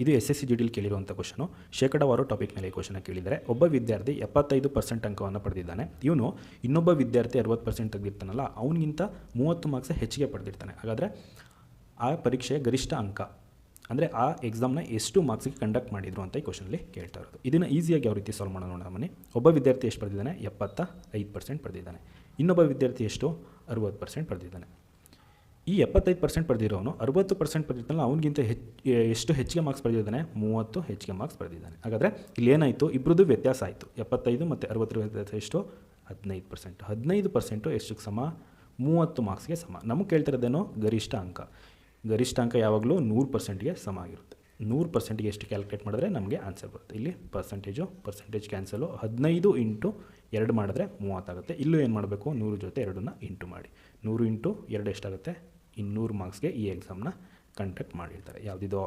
ಇದು SSC GDಲಿ ಕೇಳಿರುವಂಥ question. ಶೇಕಡಾವಾರು topic ಮೇಲೆ ಈ ಕ್ವಶನ ಕೇಳಿದರೆ, ಒಬ್ಬ ವಿದ್ಯಾರ್ಥಿ 75% ಅಂಕವನ್ನು ಪಡೆದಿದ್ದಾನೆ. ಇವನು ಇನ್ನೊಬ್ಬ ವಿದ್ಯಾರ್ಥಿ 60% ತೆಗೆದಿರ್ತಾನಲ್ಲ, ಅವನಿಗಿಂತ 30 ಮಾರ್ಕ್ಸ್ ಹೆಚ್ಚಿಗೆ ಪಡೆದಿರ್ತಾನೆ. ಹಾಗಾದರೆ ಆ ಪರೀಕ್ಷೆಯ ಗರಿಷ್ಠ ಅಂಕ ಅಂದರೆ ಆ ಎಕ್ಸಾಮ್ನ ಎಷ್ಟು ಮಾರ್ಕ್ಸಿಗೆ ಕಂಡಕ್ಟ್ ಮಾಡಿದರು ಅಂತ ಈ ಕ್ವಶನಲ್ಲಿ ಕೇಳ್ತಾ ಇರೋದು. ಇದನ್ನು ಈಸಿಯಾಗಿ ಯಾವ ರೀತಿ ಸಾಲ್ವ್ ಮಾಡೋಣ ನೋಡೋಣ ಬನ್ನಿ. ಒಬ್ಬ ವಿದ್ಯಾರ್ಥಿ ಎಷ್ಟು ಪಡೆದಿದ್ದಾನೆ? 75% ಪಡೆದಿದ್ದಾನೆ. ಇನ್ನೊಬ್ಬ ವಿದ್ಯಾರ್ಥಿ ಎಷ್ಟು? 60% ಪಡೆದಿದ್ದಾನೆ. ಈ 75% ಪಡೆದಿರೋನು 60% ಪಡೆದಿದ್ದಾನಲ್ಲ, ಅವನಿಗಿಂತ ಎಷ್ಟು ಹೆಚ್ಚಿಗೆ ಮಾರ್ಕ್ಸ್ ಪಡೆದಿದ್ದಾನೆ? 30 ಹೆಚ್ಚಿಗೆ ಮಾರ್ಕ್ಸ್ ಪಡೆದಿದ್ದಾನೆ. ಹಾಗಾದರೆ ಇಲ್ಲಿ ಏನಾಯಿತು? ಇಬ್ಬರದ್ದು ವ್ಯತ್ಯಾಸ ಆಯಿತು. 75 ಮತ್ತು 60 ವ್ಯತ್ಯಾಸ ಎಷ್ಟು? 15%. 15% ಎಷ್ಟಕ್ಕೆ ಸಮ? 30 ಮಾರ್ಕ್ಸ್ಗೆ ಸಮ. ನಮಗೆ ಕೇಳ್ತಿರೋದೇನೋ ಗರಿಷ್ಠ ಅಂಕ. ಗರಿಷ್ಠ ಅಂಕ ಯಾವಾಗಲೂ 100%ಗೆ ಸಮ ಆಗಿರುತ್ತೆ. 100%ಗೆ ಎಷ್ಟು ಕ್ಯಾಲ್ಕುಲೇಟ್ ಮಾಡಿದ್ರೆ ನಮಗೆ ಆನ್ಸರ್ ಬರುತ್ತೆ. ಇಲ್ಲಿ ಪರ್ಸೆಂಟೇಜ್ ಕ್ಯಾನ್ಸಲು. 15 ಇಂಟು 2 ಮಾಡಿದ್ರೆ 30 ಆಗುತ್ತೆ. ಇಲ್ಲೂ ಏನು ಮಾಡಬೇಕು? 100 ಜೊತೆ 2ನ್ನ ಇಂಟು ಮಾಡಿ. 100 ಇಂಟು 2 ಎಷ್ಟಾಗುತ್ತೆ? 200 ಮಾರ್ಕ್ಸ್ಗೆ ಈ ಎಕ್ಸಾಮ್ನ ಕಂಡಕ್ಟ್ ಮಾಡಿರ್ತಾರೆ. ಯಾವುದಿದೋ